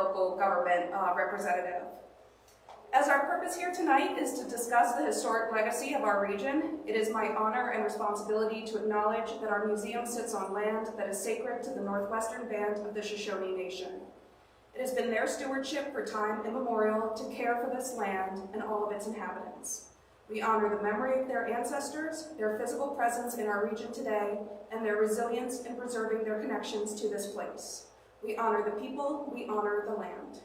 local government representative. As our purpose here tonight is to discuss the historic legacy of our region, it is my honor and responsibility to acknowledge that our museum sits on land that is sacred to the Northwestern Band of the Shoshone Nation. It has been their stewardship for time immemorial to care for this land and all of its inhabitants. We honor the memory of their ancestors, their physical presence in our region today, and their resilience in preserving their connections to this place. We honor the people, we honor the land.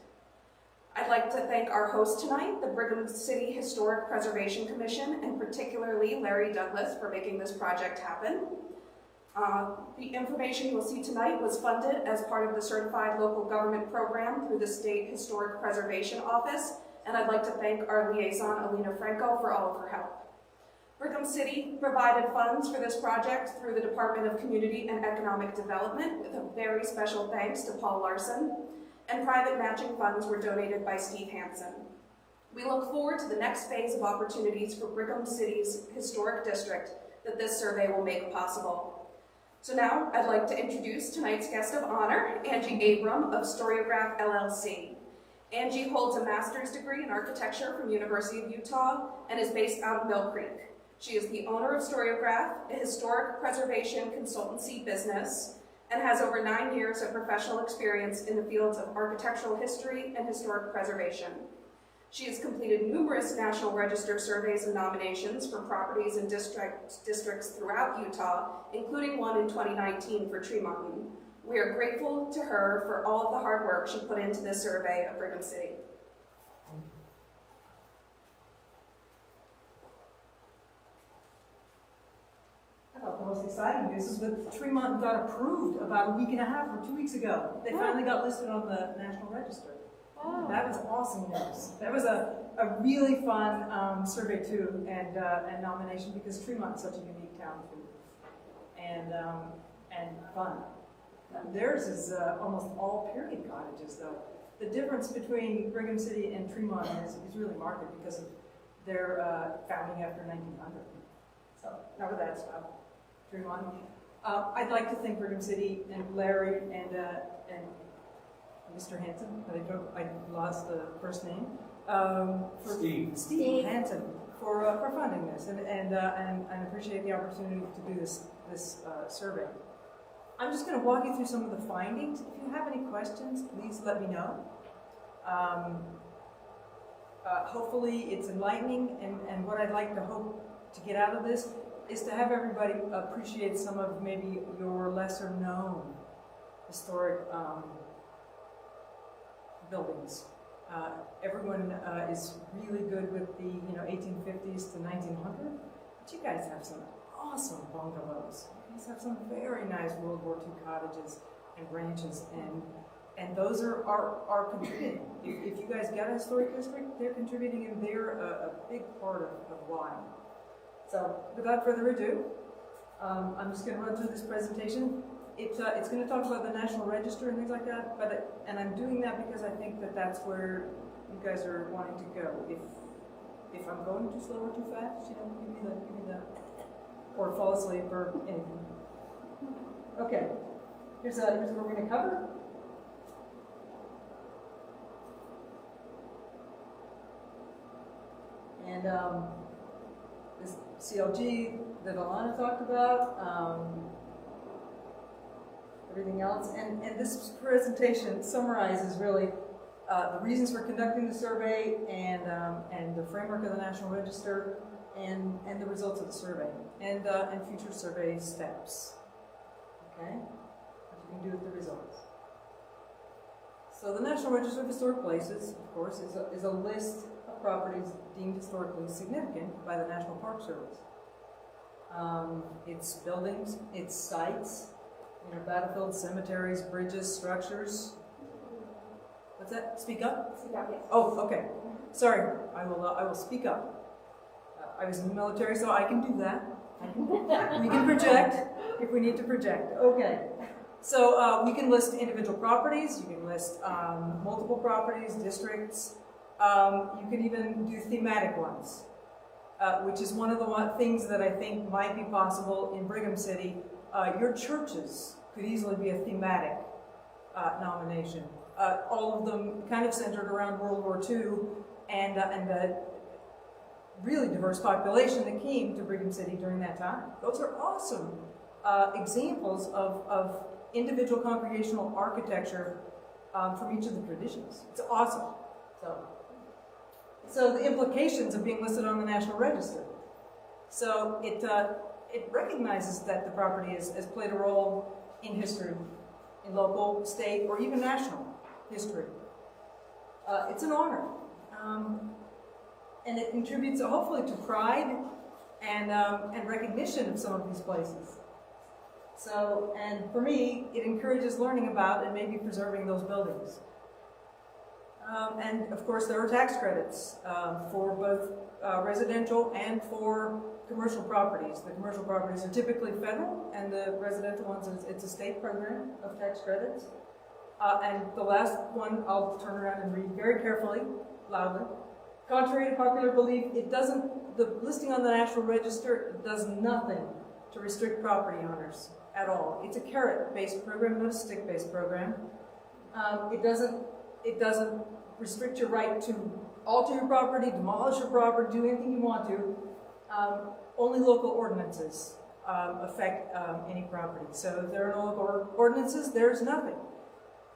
I'd like to thank our host tonight, the Brigham City Historic Preservation Commission, and particularly Larry Douglas for making this project happen. The information you'll see tonight was funded as part of the Certified Local Government Program through the State Historic Preservation Office, and I'd like to thank our liaison, Alina Franco, for all of her help. Brigham City provided funds for this project through the Department of Community and Economic Development, with a very special thanks to Paul Larson, and private matching funds were donated by Steve Hansen. We look forward to the next phase of opportunities for Brigham City's historic district that this survey will make possible. So now I'd like to introduce tonight's guest of honor, Angie Abram of Storiagraph LLC. Angie holds a master's degree in architecture from University of Utah and is based out of Mill Creek. She is the owner of Storiagraph, a historic preservation consultancy business, and has over 9 years of professional experience in the fields of architectural history and historic preservation. She has completed numerous National Register surveys and nominations for properties and districts throughout Utah, including one in 2019 for tree mountain. We are grateful to her for all of the hard work she put into this survey of Brigham City. I thought the most exciting news is that Tremont got approved about a week and a half or 2 weeks ago. They finally got listed on the National Register. Oh. That was awesome news. That was a really fun survey too, and nomination, because Tremont is such a unique town too, and fun. Theirs is almost all period cottages though. The difference between Brigham City and Tremont is really marked because of their founding after 1900. So now with that stuff. Tremont. I'd like to thank Brigham City and Larry and Mr. Hansen, I lost the first name. Steve Hansen for funding this, and appreciate the opportunity to do this survey. I'm just going to walk you through some of the findings. If you have any questions, please let me know. Hopefully it's enlightening, and what I'd like to hope to get out of this is to have everybody appreciate some of maybe your lesser known historic buildings. Everyone is really good with the 1850s to 1900, but you guys have some awesome bungalows. You guys have some very nice World War II cottages and ranches, and those are contributing. If you guys get a historic district, they're contributing, and they're a big part of why. So without further ado, I'm just going to run through this presentation. It's going to talk about the National Register and things like that, and I'm doing that because I think that that's where you guys are wanting to go. If I'm going too slow or too fast, give me the, or fall asleep or anything. Okay, here's what we're going to cover. And this CLG that Alana talked about, everything else, and this presentation summarizes really the reasons for conducting the survey and the framework of the National Register and the results of the survey and future survey steps. Okay, what you can do with the results. So the National Register of Historic Places, of course, is a list of properties deemed historically significant by the National Park Service. Its buildings, its sites, battlefields, cemeteries, bridges, structures. What's that? Speak up? Speak up, yes. Oh, okay. Sorry, I will speak up. I was in the military, so I can do that. We can project if we need to project. Okay. So we can list individual properties. You can list multiple properties, districts. You can even do thematic ones, which is one of the things that I think might be possible in Brigham City. Your churches could easily be a thematic nomination. all of them kind of centered around World War II and the really diverse population that came to Brigham City during that time. Those are awesome examples of individual congregational architecture from each of the traditions. It's awesome. So the implications of being listed on the National Register. So it recognizes that the property has played a role in history, in local, state, or even national history. It's an honor. And it contributes hopefully to pride and recognition of some of these places. So, and for me, it encourages learning about and maybe preserving those buildings. And of course, there are tax credits for both residential and for commercial properties. The commercial properties are typically federal, and the residential ones, it's a state program of tax credits. And the last one, I'll turn around and read very carefully, loudly. Contrary to popular belief, the listing on the National Register does nothing to restrict property owners at all. It's a carrot-based program, not a stick-based program. It doesn't restrict your right to alter your property, demolish your property, do anything you want to. Only local ordinances affect any property. So if there are no local ordinances, there's nothing.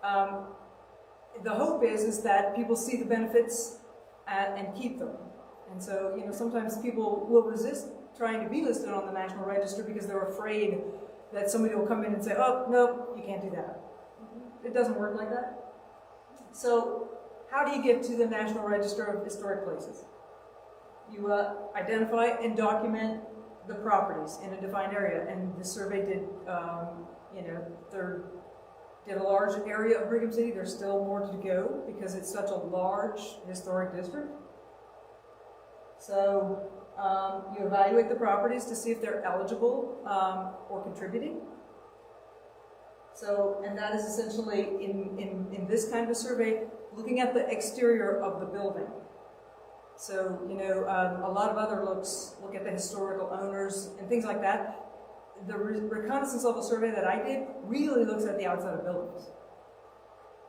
The hope is that people see the benefits and keep them. And so, sometimes people will resist trying to be listed on the National Register because they're afraid that somebody will come in and say, oh, no, you can't do that. It doesn't work like that. So, how do you get to the National Register of Historic Places? You identify and document the properties in a defined area, and the survey did a large area of Brigham City. There's still more to go because it's such a large historic district. So you evaluate the properties to see if they're eligible or contributing. So, and that is essentially in this kind of survey, looking at the exterior of the building. So, a lot of other look at the historical owners and things like that. The reconnaissance level survey that I did really looks at the outside of buildings.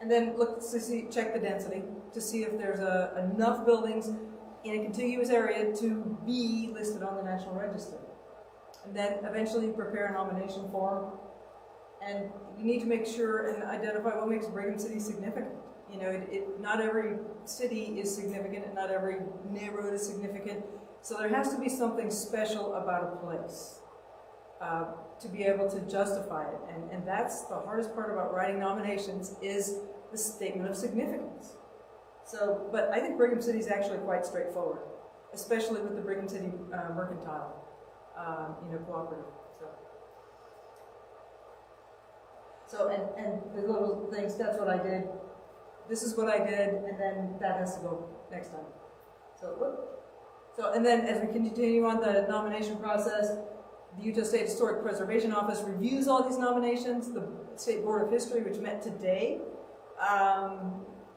And then check the density to see if there's enough buildings in a contiguous area to be listed on the National Register. And then eventually prepare a nomination form. And you need to make sure and identify what makes Brigham City significant. Not every city is significant and not every neighborhood is significant. So there has to be something special about a place to be able to justify it. And that's the hardest part about writing nominations is the statement of significance. So, but I think Brigham City is actually quite straightforward, especially with the Brigham City Mercantile, Cooperative. So, and the little things, that's what I did. This is what I did, and then that has to go next time. So, and then as we continue on the nomination process, the Utah State Historic Preservation Office reviews all these nominations. The State Board of History, which met today,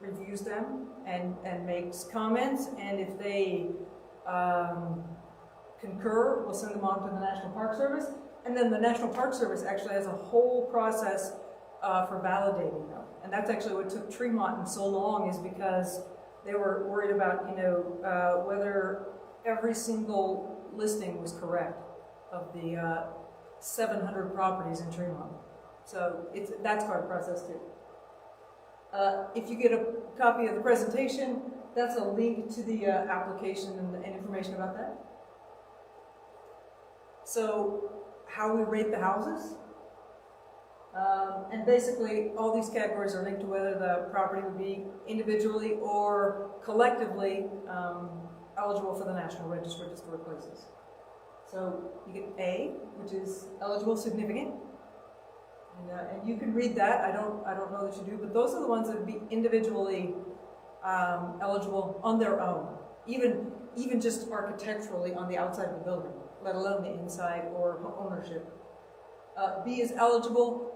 reviews them and makes comments, and if they concur, we'll send them on to the National Park Service, and then the National Park Service actually has a whole process for validating them. And that's actually what took Tremont so long, is because they were worried about, whether every single listing was correct of the 700 properties in Tremont. So that's part of the process too. If you get a copy of the presentation, that's a link to the application and information about that. So how we rate the houses. And basically, all these categories are linked to whether the property would be individually or collectively eligible for the National Register of Historic Places. So you get A, which is eligible, significant, and you can read that. I don't know that you do, but those are the ones that would be individually eligible on their own, even just architecturally on the outside of the building, let alone the inside or ownership. B is eligible.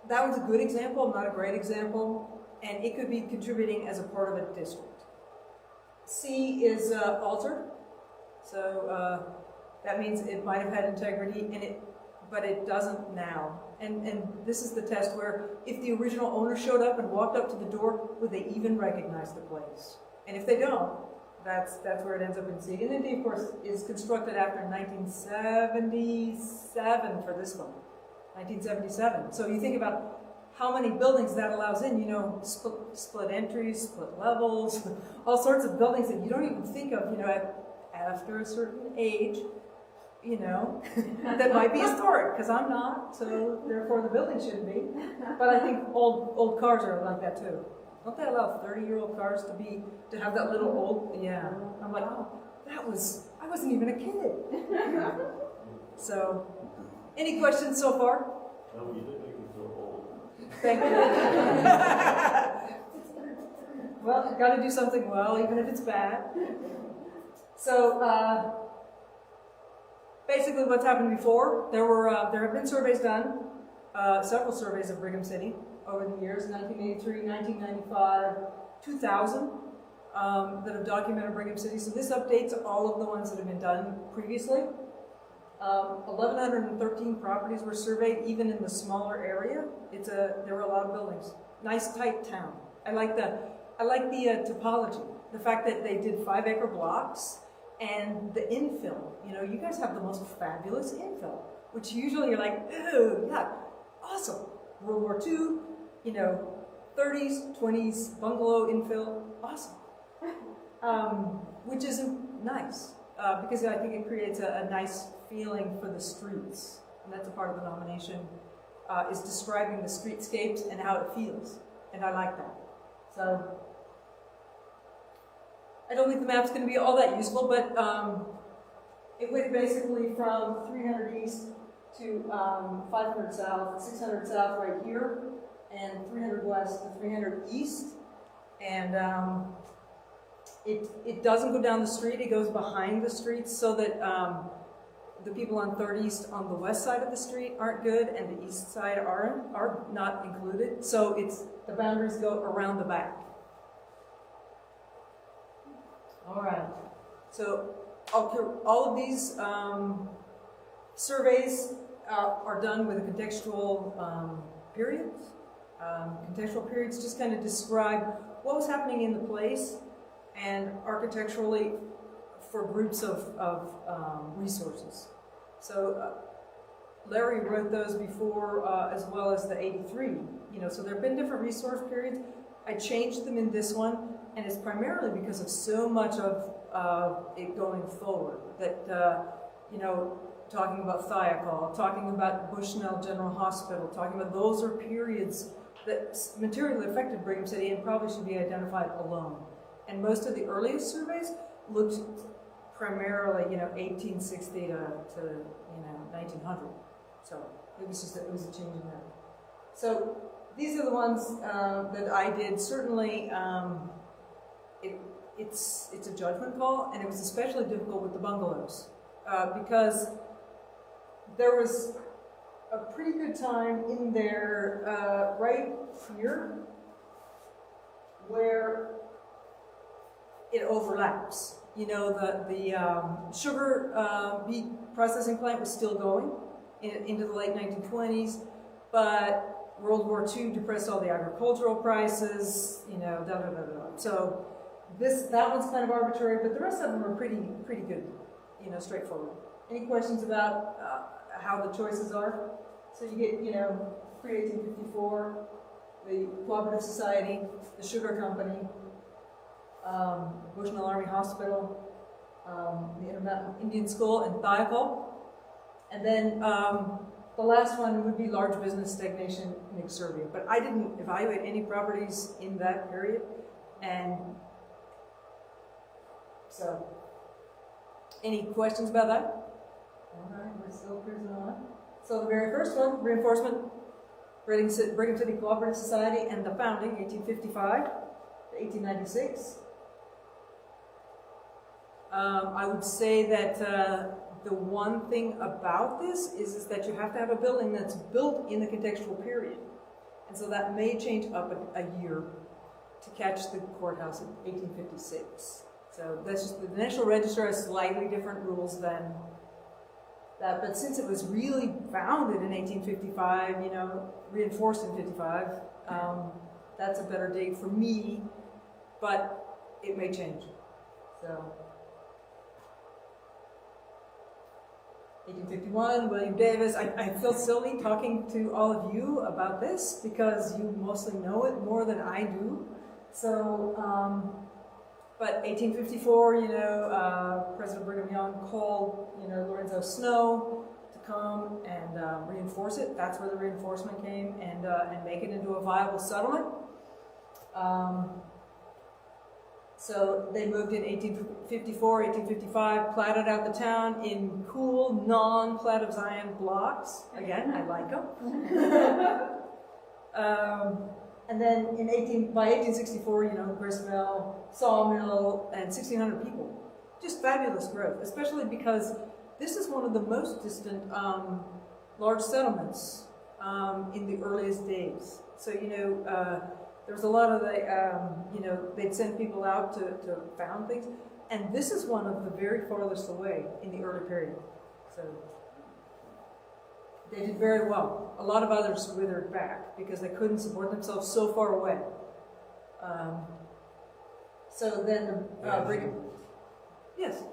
That was a good example, not a great example, and it could be contributing as a part of a district. C is altered, so that means it might have had integrity, and but it doesn't now. And this is the test where if the original owner showed up and walked up to the door, would they even recognize the place? And if they don't, that's where it ends up in C. And it, of course, is constructed after 1977 for this one. 1977. So you think about how many buildings that allows in, you know, split entries, split levels, all sorts of buildings that you don't even think of, you know, after a certain age, you know, that might be historic, because I'm not, so therefore the building shouldn't be. But I think old cars are like that too. Don't they allow 30-year-old cars to have that little old, yeah. I'm like, oh, I wasn't even a kid. So, any questions so far? No, you did make me feel old. Thank you. Well, you've got to do something well, even if it's bad. So, basically what's happened before, there have been surveys done, several surveys of Brigham City over the years, 1983, 1995, 2000, that have documented Brigham City. So this updates all of the ones that have been done previously. 1,113 properties were surveyed, even in the smaller area. There were a lot of buildings. Nice, tight town. I like the topology. The fact that they did 5-acre blocks and the infill. You know, you guys have the most fabulous infill, which usually you're like, ooh, yeah, awesome. World War II, you know, 30s, 20s, bungalow infill, awesome. Which is nice, because I think it creates a nice feeling for the streets. And that's a part of the nomination, is describing the streetscapes and how it feels. And I like that. So, I don't think the map's going to be all that useful, but it went basically from 300 east to 500 south, 600 south right here, and 300 west to 300 east. And it doesn't go down the street, it goes behind the streets, so that the people on 3rd East on the west side of the street aren't good, and the east side are not included. So the boundaries go around the back. All right. So all of these surveys are done with a contextual period. Contextual periods just kind of describe what was happening in the place, and architecturally for groups of resources. So Larry wrote those before, as well as the 83. You know, so there have been different resource periods. I changed them in this one, and it's primarily because of so much of it going forward. That you know, talking about Thiokol, talking about Bushnell General Hospital, talking about those are periods that materially affected Brigham City and probably should be identified alone. And most of the earliest surveys looked primarily, you know, 1860 to you know, 1900. So it was a change in that. So these are the ones that I did. Certainly, it's a judgment call, and it was especially difficult with the bungalows because there was a pretty good time in there right here where it overlaps. You know, the sugar beet processing plant was still going into the late 1920s, but World War II depressed all the agricultural prices, you know, So that one's kind of arbitrary, but the rest of them are pretty good, you know, straightforward. Any questions about how the choices are? So you get, you know, pre-1854, the Cooperative Society, the Sugar Company, Bushnell Army Hospital, the Intermountain Indian School, and Thiokol. And then the last one would be large business stagnation in Exurvia. But I didn't evaluate any properties in that period. And so, any questions about that? All right, we're still cruising on. So the very first one, reinforcement, Brigham City Cooperative Society, and the founding, 1855 to 1896. I would say that the one thing about this is that you have to have a building that's built in the contextual period. And so that may change up a year to catch the courthouse in 1856. So that's just, the National Register has slightly different rules than But since it was really founded in 1855, reinforced in 55, that's a better date for me, but it may change. So, 1851, William Davis. I feel silly talking to all of you about this because you mostly know it more than I do. So, but 1854, President Brigham Young called, Lorenzo Snow to come and reinforce it. That's where the reinforcement came, and make it into a viable settlement. So they moved in 1854, 1855, platted out the town in cool, non-Plat of Zion blocks. Again, I like them. And then by 1864, gristmill, sawmill, and 1,600 people. Just fabulous growth, especially because this is one of the most distant large settlements in the earliest days. So, there was a lot of they'd send people out to found things. And this is one of the very farthest away in the early period. So they did very well. A lot of others withered back because they couldn't support themselves so far away. So then Brigham. Yes.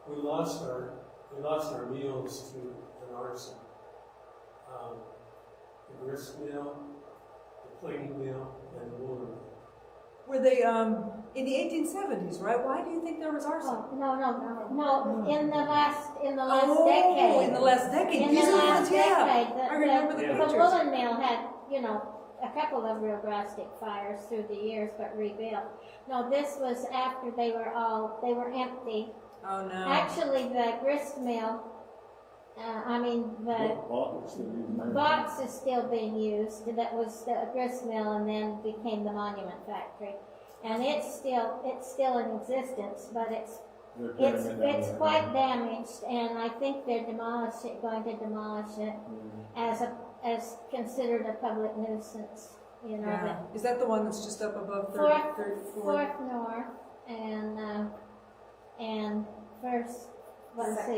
We lost our meals to an arson. The grist mill, the planing mill, and the woolen mill. Were they in the 1870s, right? Why do you think there was arson? Oh, no. In the last decade. In the last decade. In These the are the last ones, yeah. decade, I remember the the pictures. woolen mill had, a couple of real drastic fires through the years, but rebuilt. No, this was after they were empty. Oh no. Actually, the grist mill, the box is still being used. That was the grist mill, and then became the monument factory, and it's still in existence, but it's quite damaged, and I think they're going to demolish it as considered a public nuisance. Yeah. Is that the one that's just up above Fourth North and First.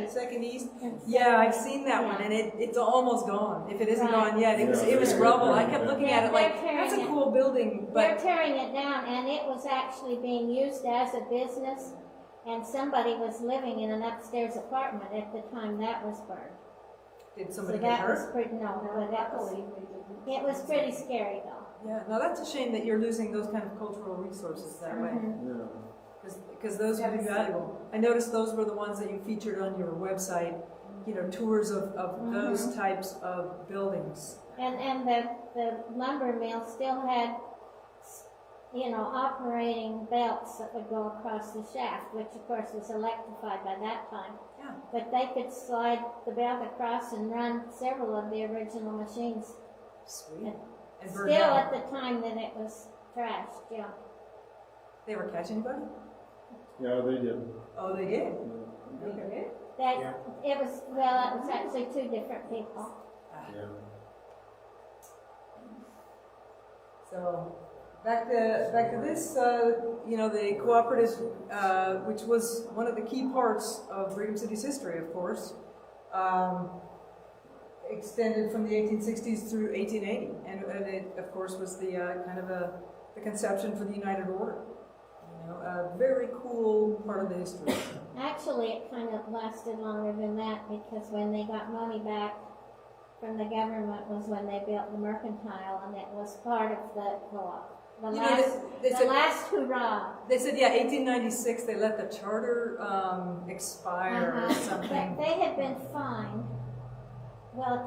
Second East? Yeah, I've seen that one, and it's almost gone. If it isn't gone yet, it was rubble. I kept looking at it like, that's a cool building, but they're tearing it down, and it was actually being used as a business, and somebody was living in an upstairs apartment at the time that was burned. Did somebody So get that hurt? was pretty, it was pretty scary though. Yeah, no, that's a shame that you're losing those kind of cultural resources that way. Yeah. Because those would be valuable. I noticed those were the ones that you featured on your website, tours of those types of buildings. And the lumber mill still had, operating belts that would go across the shaft, which of course was electrified by that time. Yeah. But they could slide the belt across and run several of the original machines. Sweet. And Still at the time that it was trashed, yeah. They were catching anybody? Yeah, they did. Oh, they did? It Yeah. was actually two different people. Yeah. So back to this, the Cooperative, which was one of the key parts of Brigham City's history, of course, extended from the 1860s through 1880, and it, of course, was the the conception for the United Order. A very cool part of the history. Actually, it kind of lasted longer than that because when they got money back from the government was when they built the mercantile, and it was part of the co-op. The last hurrah. They said, 1896, they let the charter expire or something. They had been fined, well,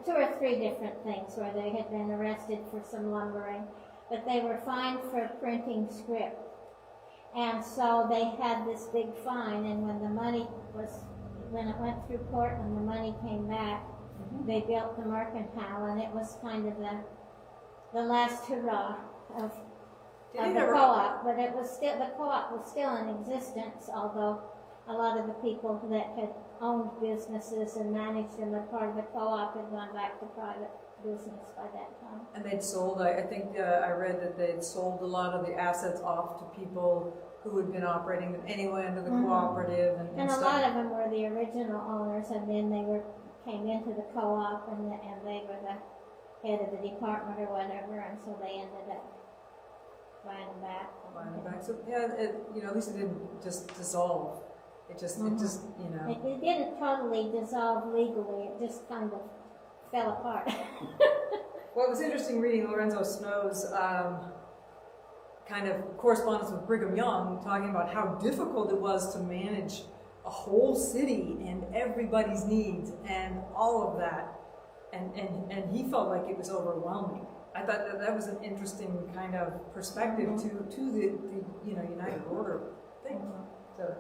two or three different things where they had been arrested for some lumbering, but they were fined for printing script. And so they had this big fine, and when it went through Portland, the money came back. They built the mercantile, and it was kind of the last hurrah of the co-op. But the co-op was still in existence, although a lot of the people that had owned businesses and managed them as part of the co-op had gone back to private business by that time. And they'd sold, I think I read that they'd sold a lot of the assets off to people who had been operating them anyway under the cooperative and And a stuff. lot of them were the original owners, and then they came into the co-op, and they were the head of the department or whatever, and so they ended up buying them back. Buying them back. So yeah, at least it didn't just dissolve. It just, It didn't totally dissolve legally, it just kind of fell apart. Well, it was interesting reading Lorenzo Snow's kind of correspondence with Brigham Young, talking about how difficult it was to manage a whole city and everybody's needs and all of that. And he felt like it was overwhelming. I thought that was an interesting kind of perspective to the United Order thing. So,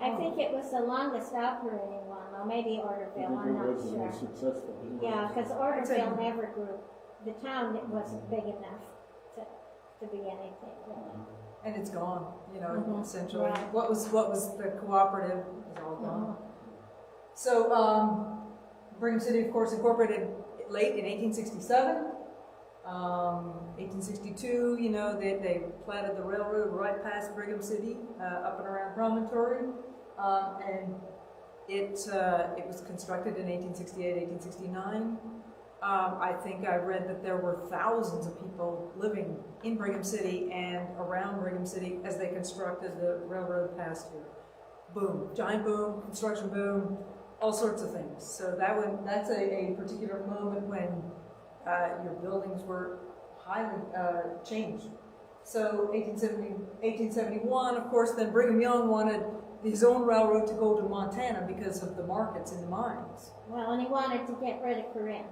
I think it was the longest operating one, or maybe Orderville, I'm not sure. Successful. Yeah, because Orderville never grew. The town wasn't big enough to be anything really. and it's gone, essentially. Right. What was the cooperative is all gone. So, Brigham City, of course, incorporated late in 1867. 1862, they platted the railroad right past Brigham City, up and around Promontory, and it was constructed in 1868, 1869. I think I read that there were thousands of people living in Brigham City and around Brigham City as they constructed the railroad past here. Boom, giant boom, construction boom, all sorts of things. So that's a particular moment when your buildings were highly changed. So 1871, of course, then Brigham Young wanted his own railroad to go to Montana because of the markets in the mines. Well, and he wanted to get rid of Corinne.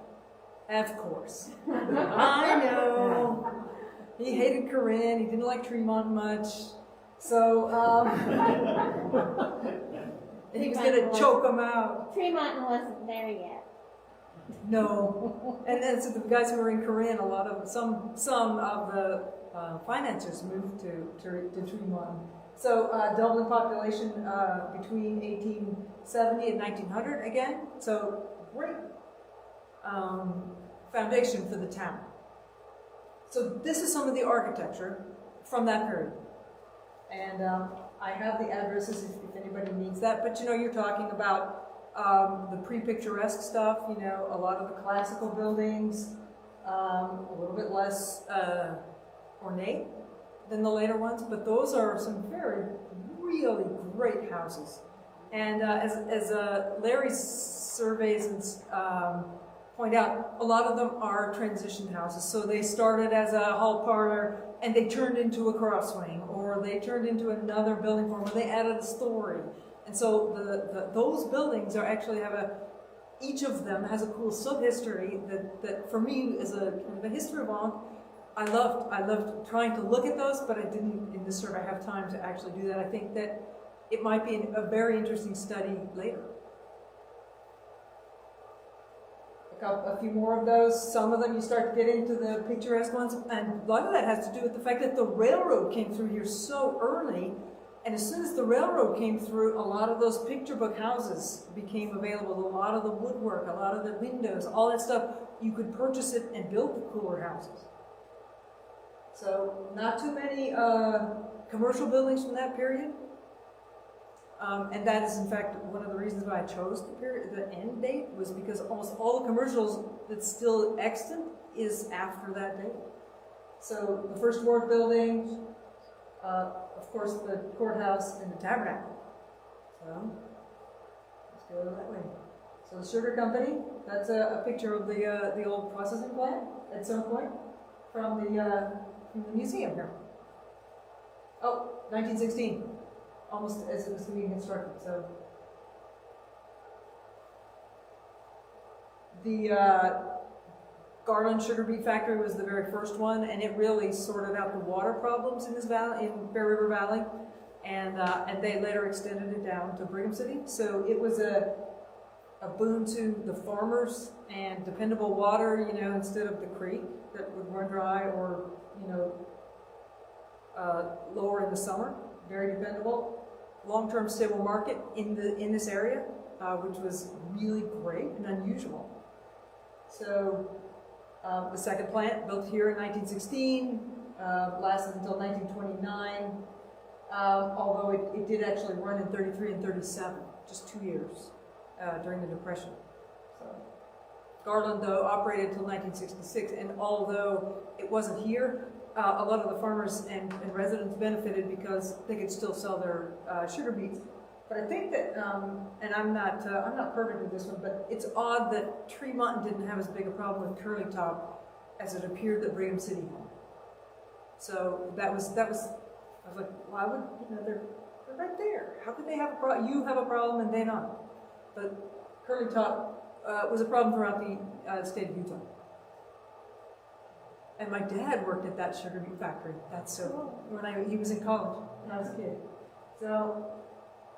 Of course. I know. He hated Corinne. He didn't like Tremont much. So he was going to choke him out. Tremont wasn't there yet. No. And then so the guys who were in Corinne, a lot of some of the financiers moved to Tremont. So doubling population between 1870 and 1900 again. So great foundation for the town. So this is some of the architecture from that period. And I have the addresses if anybody needs that. But you're talking about the pre-picturesque stuff, a lot of the classical buildings, a little bit less ornate than the later ones, but those are some really great houses. And as Larry's surveys and point out, a lot of them are transition houses. So they started as a hall parlor and they turned into a crosswing, or they turned into another building form, or they added a story. And so those buildings are actually each of them has a cool sub-history that for me is a kind of a history of art. I loved trying to look at those, but I didn't in this survey have time to actually do that. I think that it might be a very interesting study later. A few more of those. Some of them you start to get into the picturesque ones, and a lot of that has to do with the fact that the railroad came through here so early. And as soon as the railroad came through, a lot of those picture book houses became available. A lot of the woodwork, a lot of the windows, all that stuff, you could purchase it and build the cooler houses. So not too many commercial buildings from that period. And that is, in fact, one of the reasons why I chose the end date, was because almost all the commercials that's still extant is after that date. So the first ward building, of course, the courthouse and the tabernacle. So let's go that way. So the sugar company, that's a picture of the old processing plant at some point from the museum here. Oh, 1916. Almost as it was being constructed. So the Garland sugar beet factory was the very first one, and it really sorted out the water problems in this valley, in Bear River Valley, and they later extended it down to Brigham City. So it was a boon to the farmers and dependable water, instead of the creek that would run dry or lower in the summer. Very dependable. Long-term stable market in this area, which was really great and unusual. So The second plant, built here in 1916, lasted until 1929, although it did actually run in 33 and 37, just 2 years during the Depression. So, Garland, though, operated until 1966, and although it wasn't here, a lot of the farmers and residents benefited because they could still sell their sugar beets. But I think that, and I'm not perfect with this one, but it's odd that Tremont didn't have as big a problem with curly top as it appeared that Brigham City had. So that was. I was like, why would they're right there? How could they have a problem? You have a problem and they not. But curly top was a problem throughout the state of Utah. And my dad worked at that sugar beet factory. That's so when he was in college when I was a kid. So.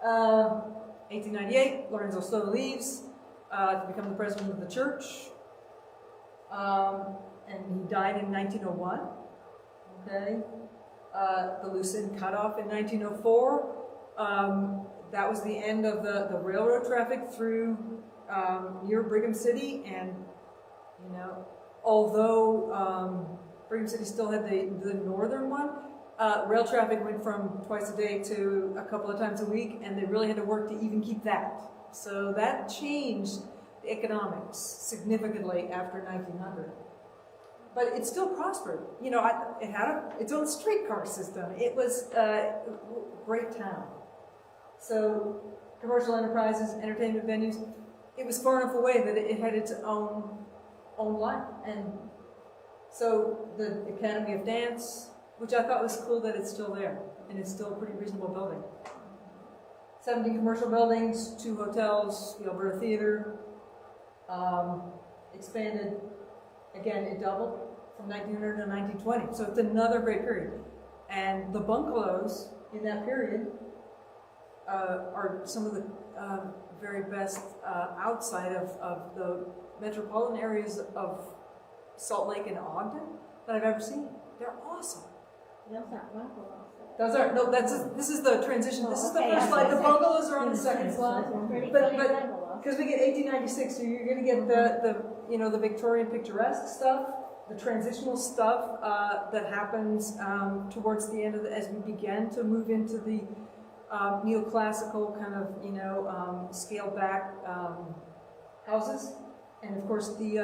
1898, Lorenzo Stowe leaves to become the president of the church, and he died in 1901. Okay, the loose end cut off in 1904. That was the end of the railroad traffic through near Brigham City, and although Brigham City still had the northern one. Rail traffic went from twice a day to a couple of times a week, and they really had to work to even keep that. So that changed the economics significantly after 1900. But it still prospered. It had its own streetcar system. It was a great town. So commercial enterprises, entertainment venues, it was far enough away that it had its own life. And so the Academy of Dance, which I thought was cool that it's still there, and it's still a pretty reasonable building. 17 commercial buildings, 2 hotels, the Alberta Theater, expanded, again, it doubled from 1900 to 1920, so it's another great period. And the bungalows in that period are some of the very best outside of the metropolitan areas of Salt Lake and Ogden that I've ever seen. They're awesome. Those aren't bungalows. Those are no. This is the transition. This is the first slide. The bungalows are on the second slide. But because we get 1896, so you're going to get the Victorian picturesque stuff, the transitional stuff that happens towards the end of as we begin to move into the neoclassical kind of scaled back houses, and of course the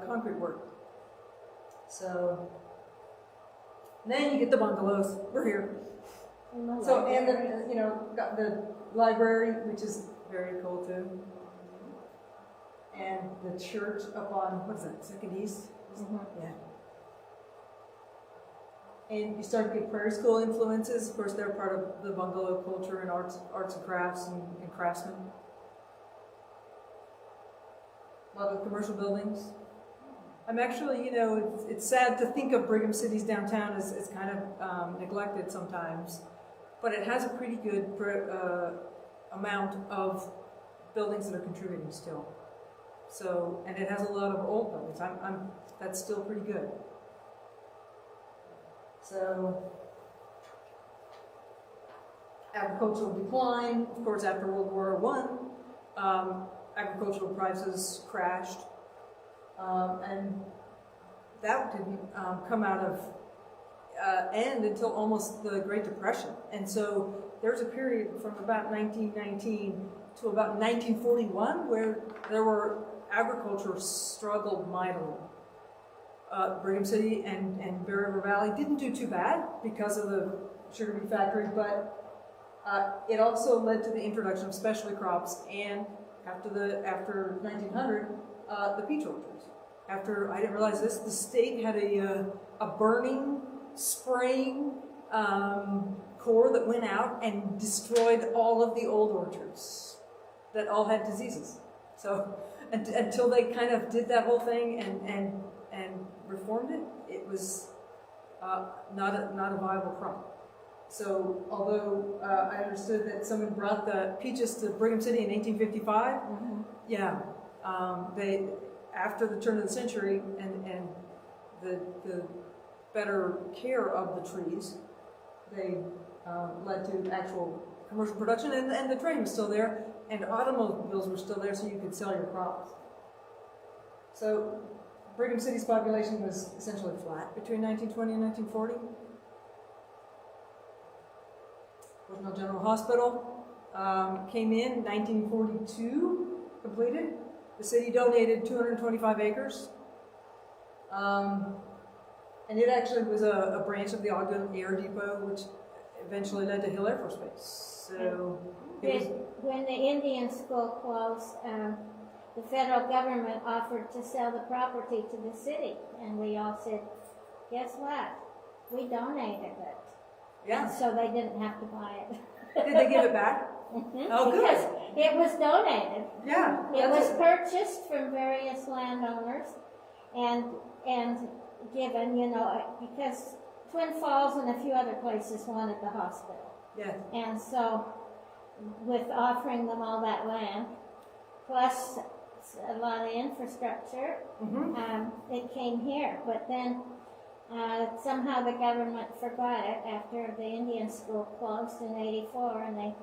concrete work. So. Then you get the bungalows. We're here. So and got the library, which is very cool too, and the church up on what's that? Second East. Mm-hmm. Yeah. And you start to get prairie school influences. Of course, they're part of the bungalow culture and arts and crafts and craftsmen. A lot of commercial buildings. I'm actually, it's sad to think of Brigham City's downtown as kind of neglected sometimes, but it has a pretty good amount of buildings that are contributing still. So, and it has a lot of old buildings. That's still pretty good. So, agricultural decline, of course, after World War I, agricultural prices crashed. And that didn't come out of end until almost the Great Depression. And so there's a period from about 1919 to about 1941 where agriculture struggled mightily. Brigham City and Bear River Valley didn't do too bad because of the sugar beet factory, but it also led to the introduction of specialty crops, and after 1900, the peach orchards. After, I didn't realize this, the state had a burning, spraying core that went out and destroyed all of the old orchards that all had diseases. So until they kind of did that whole thing and reformed it, it was not a viable crop. So although I understood that someone brought the peaches to Brigham City in 1855, mm-hmm. Yeah, they after the turn of the century and the better care of the trees, they led to actual commercial production, and the train was still there, and automobiles were still there, so you could sell your crops. So Brigham City's population was essentially flat between 1920 and 1940. Original General Hospital came in 1942, completed. The city donated 225 acres. And it actually was a branch of the Ogden Air Depot, which eventually led to Hill Air Force Base. So when the Indian school closed, the federal government offered to sell the property to the city, and we all said, guess what? We donated it. yeah. And so they didn't have to buy it. Did they give it back? Oh, good. Because it was donated. Yeah. It was purchased from various landowners and given, you know, because Twin Falls and a few other places wanted the hospital. Yeah. And so with offering them all that land, plus a lot of infrastructure, it came here. But then somehow the government forgot it after the Indian school closed in '84, and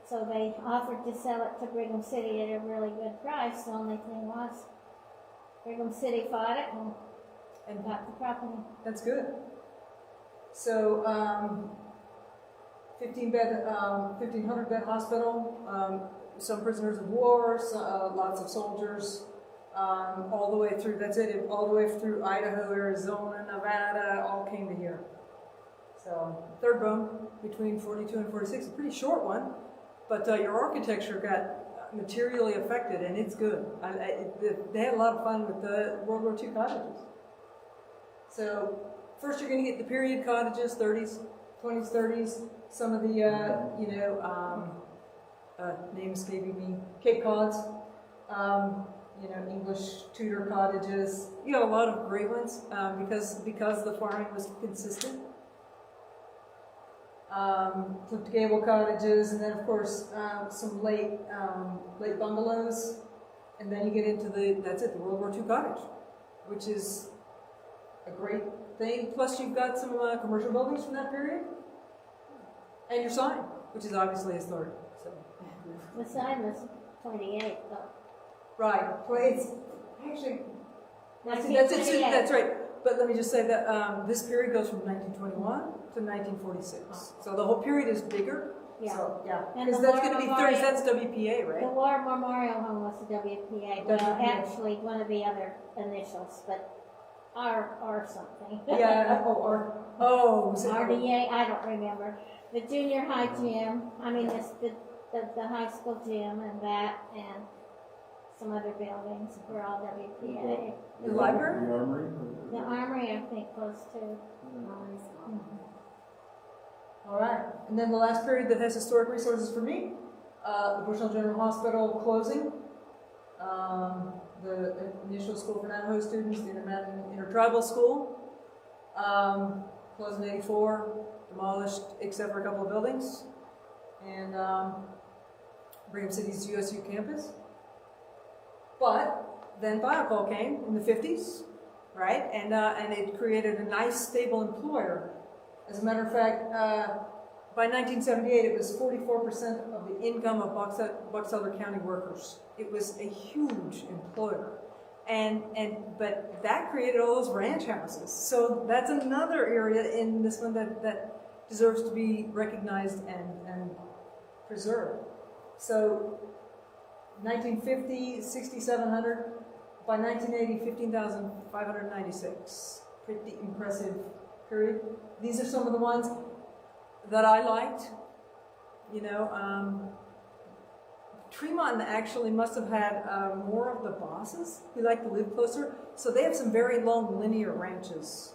so they offered to sell it to Brigham City at a really good price. The only thing was Brigham City bought it and got the property. That's good. So 1,500 bed hospital, some prisoners of war, lots of soldiers, all the way through, that's it, all the way through Idaho, Arizona, Nevada, all came to here. So third bone between 42 and 46, a pretty short one, but your architecture got materially affected, and it's good. They had a lot of fun with the World War II cottages. So first you're going to get the period cottages, 30s, 20s, 30s, some of the, name escaping me, Cape Cods, English Tudor cottages. You got a lot of great ones because the farming was consistent. Flipped gable cottages, and then of course some late bungalows, and then you get into the World War II cottage, which is a great thing. Plus you've got some commercial buildings from that period, and your sign, which is obviously historic. So. The sign was 28, though. Right. Well, it's actually that's right. But let me just say that this period goes from 1921 to 1946. So the whole period is bigger. Yeah. So, yeah. And Because that's going to be 30 cents WPA, right? The War Memorial Home was the WPA. Well, actually, one of the other initials, but R something. Yeah. Was it RDA, I don't remember. The junior high gym, the high school gym and that, and some other buildings were all WPA. The library? The armory? The armory, I think, close to. All right. And then the last period that has historic resources for me, the Bushnell General Hospital closing, the initial school for Navajo students, the Intermountain Intertribal School, closed in '84, demolished except for a couple of buildings, and Brigham City's USU campus. But then Biocol came in the 50s, right? And it created a nice, stable employer. As a matter of fact, by 1978, it was 44% of the income of Bucks Elder County workers. It was a huge employer. But that created all those ranch houses. So that's another area in this one that deserves to be recognized and preserved. So 1950, 6,700. By 1980, 15,596. Pretty impressive period. These are some of the ones that I liked. Tremont actually must have had more of the bosses who like to live closer. So they have some very long linear ranches.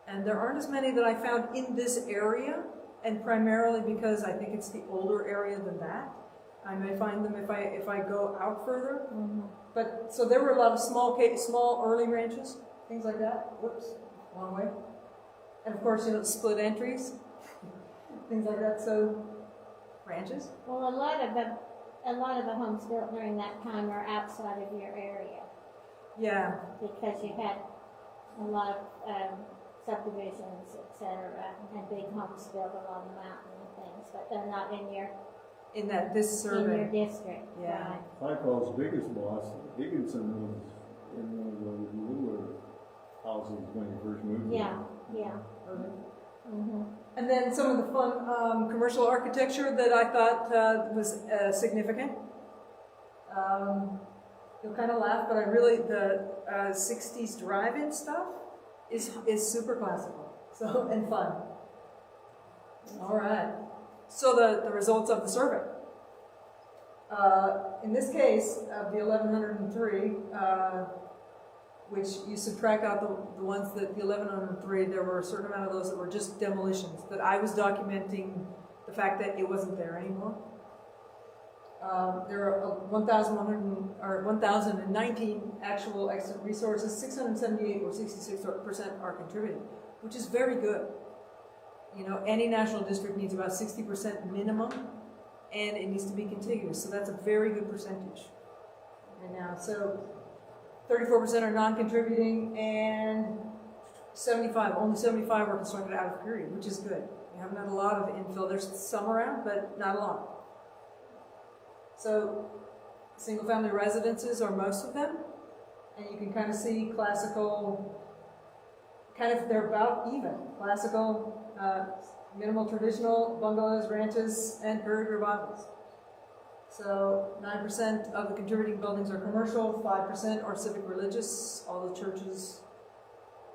And there aren't as many that I found in this area, and primarily because I think it's the older area than that. I may find them if I go out further. But so there were a lot of small early ranches, things like that. Whoops, wrong way. And of course, split entries, things like that. So ranches. Well, a lot of the homes built during that time were outside of your area. Yeah. Because you had a lot of subdivisions, etc., and big homes built along the mountain and things, but they're not in your this survey. in your district. Yeah. Right. Bicol's biggest boss, Higginson, was in one of those newer houses when you first moved. Yeah, yeah. Mm-hmm. And then some of the fun commercial architecture that I thought was significant. You'll kind of laugh, but I really, the 60s drive-in stuff is super classical, so, and fun. All right. So the results of the survey. In this case, of the 1,103, which you subtract out the ones that the 1,103, there were a certain amount of those that were just demolitions, that I was documenting the fact that it wasn't there anymore. There are 1,019 actual exit resources, 678 or 66% are contributing, which is very good. You know, any national district needs about 60% minimum, and it needs to be contiguous, so that's a very good percentage. And now, so 34% are non-contributing, and only 75 are constructed out of period, which is good. We haven't had a lot of infill. There's some around, but not a lot. So, single-family residences are most of them, and you can kind of see classical, they're about even. Classical, minimal traditional, bungalows, ranches, and period revivals. So 9% of the contributing buildings are commercial, 5% are civic religious, all the churches,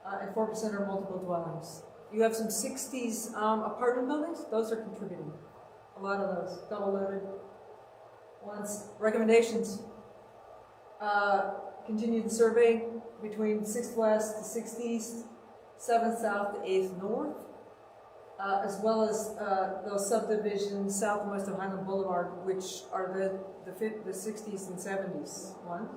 and 4% are multiple dwellings. You have some 60s apartment buildings, those are contributing. A lot of those, double loaded ones. Recommendations. Continue the survey between 6th West to 6th East, 7th South to 8th North, as well as those subdivisions south and west of Highland Boulevard, which are the 60s and 70s ones.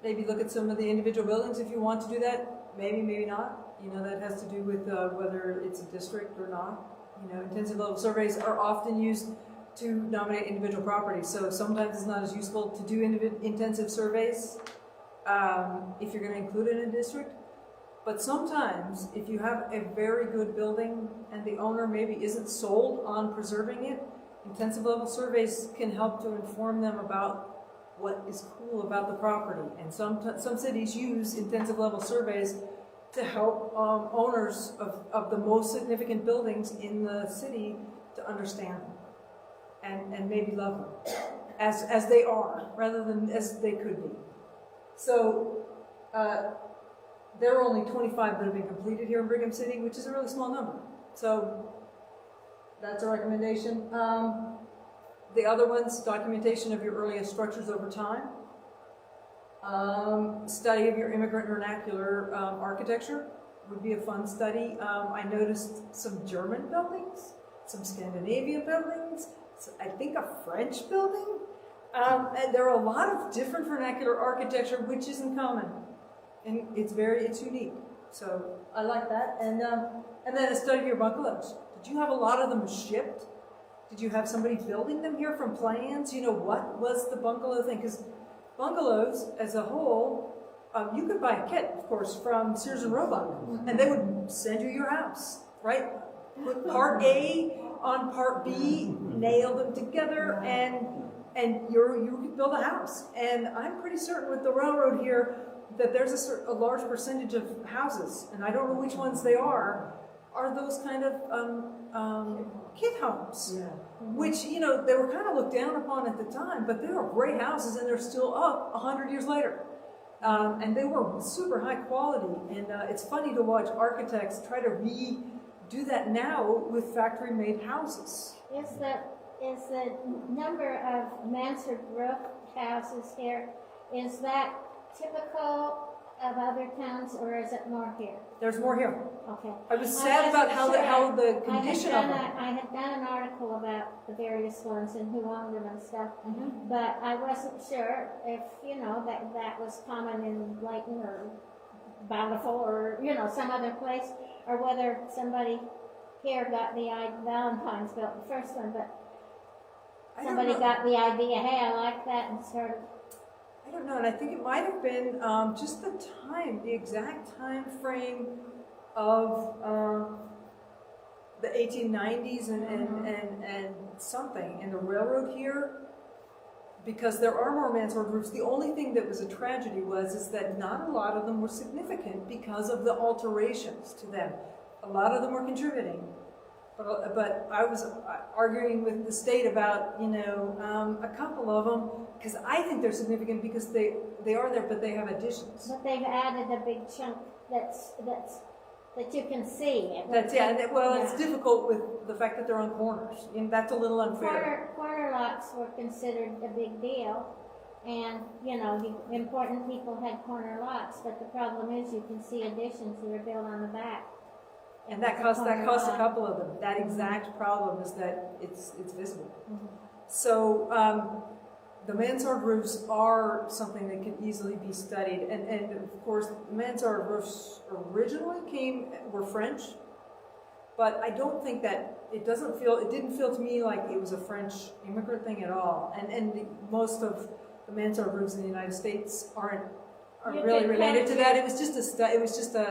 Maybe look at some of the individual buildings if you want to do that. Maybe, maybe not. You know, that has to do with whether it's a district or not. You know, intensive level surveys are often used to nominate individual properties, so sometimes it's not as useful to do intensive surveys if you're going to include it in a district. But sometimes, if you have a very good building and the owner maybe isn't sold on preserving it, intensive level surveys can help to inform them about what is cool about the property. And some cities use intensive level surveys to help owners of the most significant buildings in the city to understand them and maybe love them as they are, rather than as they could be. So there are only 25 that have been completed here in Brigham City, which is a really small number. So that's a recommendation. The other ones, documentation of your earliest structures over time. Study of your immigrant vernacular architecture would be a fun study. I noticed some German buildings, some Scandinavian buildings, I think a French building. And there are a lot of different vernacular architecture, which isn't common. And it's unique. So I like that. And then a study of your bungalows. Did you have a lot of them shipped? Did you have somebody building them here from plans? You know, what was the bungalow thing? Because bungalows, as a whole, you could buy a kit, of course, from Sears and Roebuck, and they would send you your house, right? Put part A on part B, nail them together, and you could build a house. And I'm pretty certain with the railroad here that there's a large percentage of houses, and I don't know which ones they are those kind of kit homes, which, you know, they were kind of looked down upon at the time, but they were great houses, and they're still up 100 years later. And they were super high quality, and it's funny to watch architects try to redo that now with factory-made houses. Is the number of mansard roof houses here, is that typical of other towns, or is it more here? There's more here. Okay. I was sad about how the condition of them. I had done an article about the various ones and who owned them and stuff, but I wasn't sure if, you know, that was common in Layton or Bountiful or, you know, some other place, or whether somebody here got the idea. Valentine's built the first one, but somebody got the idea, hey, I like that, and started. I don't know, and I think it might have been just the exact time frame of the 1890s and something. And the railroad here because there are more mansard roofs. The only thing that was a tragedy is that not a lot of them were significant because of the alterations to them. A lot of them were contributing, but I was arguing with the state about, a couple of them, because I think they're significant because they are there, but they have additions. But they've added a big chunk that you can see. It's difficult with the fact that they're on corners, and that's a little unfair. Corner lots were considered a big deal, and the important people had corner lots. But the problem is, you can see additions that are built on the back, and that costs a couple of them. That exact problem is that it's visible. Mm-hmm. So the mansard roofs are something that can easily be studied, and of course, mansard roofs originally were French, but I don't think that it didn't feel to me like it was a French immigrant thing at all, and most of the mansard roofs in the United States aren't really related to that. It was just a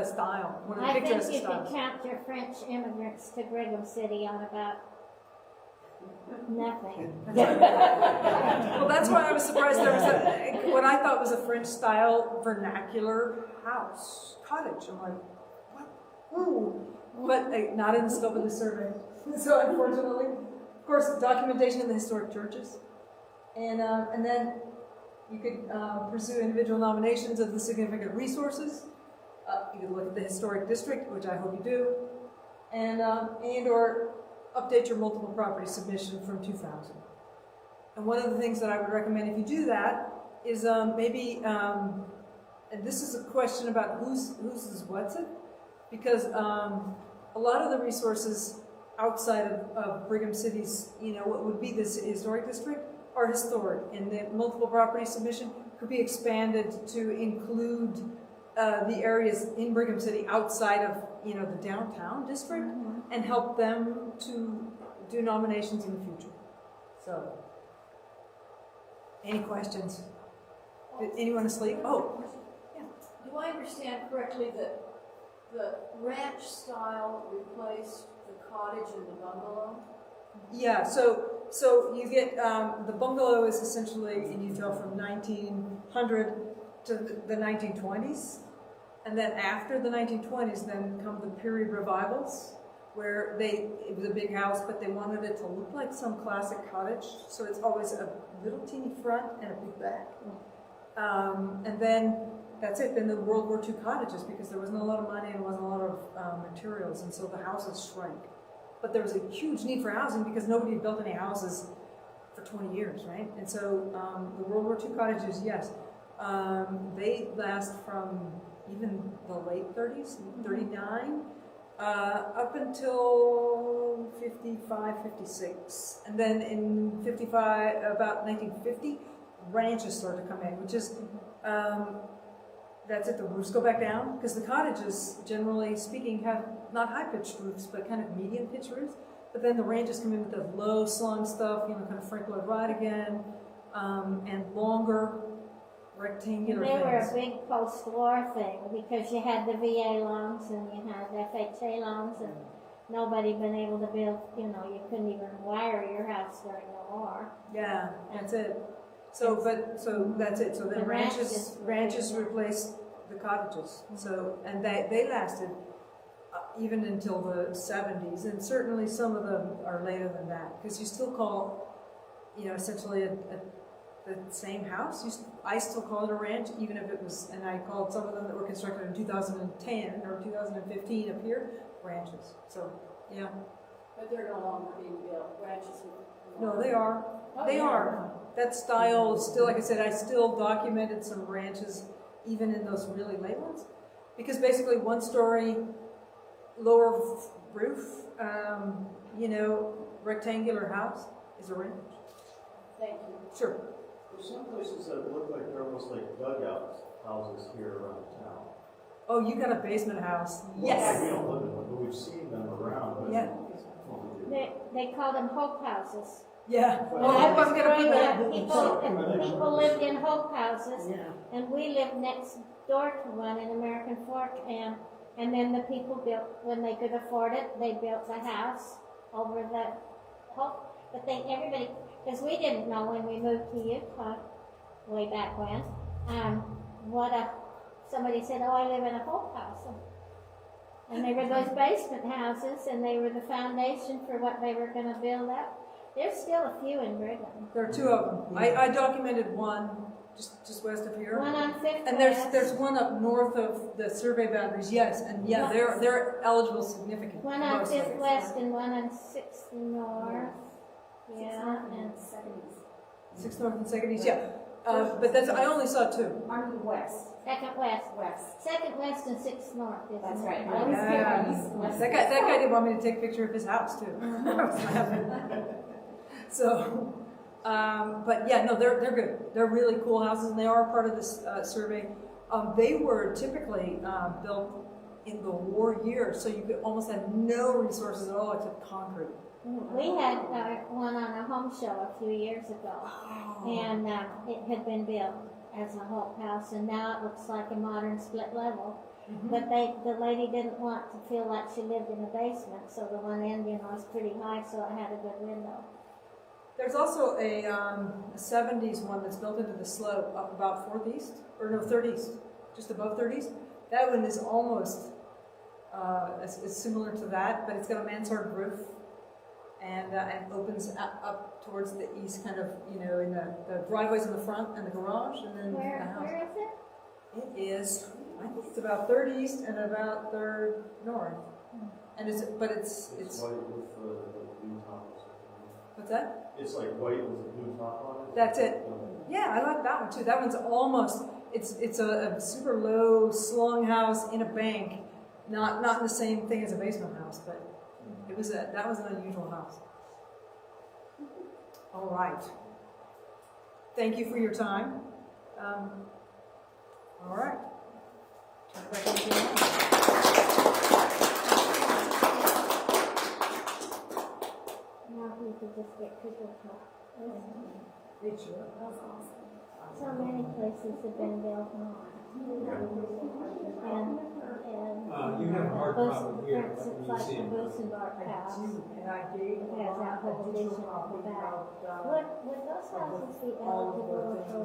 style. I think you could count your French immigrants to Brigham City on about nothing. Well, that's why I was surprised there was what I thought was a French style vernacular cottage. I'm like, what? Ooh. But not in the scope of the survey. So unfortunately, of course, documentation of the historic churches, and then you could pursue individual nominations of the significant resources. You could look at the historic district, which I hope you do, and or update your multiple property submission from 2000. And one of the things that I would recommend if you do that is maybe, and this is a question about whose is what's it, because a lot of the resources outside of Brigham City's, what would be this historic district, are historic, and the multiple property submission could be expanded to include the areas in Brigham City outside of, the downtown district, and help them to do nominations in the future. So, any questions? Did anyone asleep? Oh, yeah. Do I understand correctly that the ranch style replaced the cottage and the bungalow? Yeah, so you get, the bungalow is essentially in Utah from 1900 to the 1920s. And then after the 1920s, then come the period revivals, where it was a big house, but they wanted it to look like some classic cottage. So it's always a little teeny front and a big back. And then that's it. Then the World War II cottages, because there wasn't a lot of money and wasn't a lot of materials, and so the houses shrank. But there was a huge need for housing because nobody had built any houses for 20 years, right? And so the World War II cottages, yes, they last from even the late 30s, 39, up until 55, 56. And then in 55, about 1950, ranches started to come in, which is, that's it, the roofs go back down, because the cottages, generally speaking, have not high-pitched roofs, but kind of medium-pitched roofs. But then the ranches come in with the low-slung stuff, kind of Frank Lloyd Wright again, and longer, rectangular They were things. a big post-war thing because you had the VA loans and you had FHA loans, and nobody been able to build. You couldn't even wire your house during the war. Yeah, that's it. So that's it. So then The ranches replaced the cottages. So and they lasted even until the 70s, and certainly some of them are later than that, because you still call, essentially the same house. I still call it a ranch, even if it was, and I called some of them that were constructed in 2010 or 2015 up here, ranches. So, yeah. But they're no longer being built. Ranches No, they are. They are. That style is still, like I said, I still documented some ranches, even in those really late ones, because basically 1-story, lower roof, rectangular house is a ranch. Thank you. Sure. There's some places that look like they're almost like dugout houses here around town. Oh, you got a basement house. Well, Yes. we don't live in them, but we've seen them around. But Yeah. well, we do. They called them hope houses. Yeah. Well, Oh, I'm gonna put that. People lived in hope houses, and we lived next door to one in American Fork, and then the people built, when they could afford it, they built a house over the hope. But everybody Because we didn't know when we moved to Utah, way back when, somebody said, oh, I live in a Hope house. And they were those basement houses, and they were the foundation for what they were going to build up. There's still a few in Brigham. There are two of them. I documented one just west of here. One on Fifth And West. there's one up north of the survey boundaries, yes, and yeah, they're eligible significant. One on mostly. Fifth West and one on Sixth North. Yeah, and 6th North and 2nd East, yeah. But I only saw two. On the west. Second West. West. Second West and Sixth North, isn't That's it? right. Yeah. That guy did want me to take a picture of his house too. So, but yeah, no, they're good. They're really cool houses, and they are part of this survey. They were typically built in the war years, so you could almost have no resources at all except concrete. We had one on a home show a few years ago, and it had been built as a Hope house, and now it looks like a modern split level. But the lady didn't want to feel like she lived in a basement, so the one end, was pretty high, so it had a good window. There's also a 70s one that's built into the slope up about 4th East, or no, 3rd East, just above 3rd East. That one is almost is similar to that, but it's got a mansard roof and opens up towards the east, kind of, in the driveways in the front and the garage, and then the house. Where is it? It is, I think it's about 3rd East and about 3rd North. And it's white with the blue top. what's that? It's like white with a blue top on it. That's it. Yeah, I like that one too. That one's almost, it's a super low slung house in a bank, not the same thing as a basement house, but that was an unusual house. All right. Thank you for your time. All right. Turn it back over to you now. Now we could just get people to Rachel. So many places have been built on. And You have a hard problem here at the for instance, like the museum. Busenbark House. And I gave It has that whole addition at the back. Would those houses be eligible for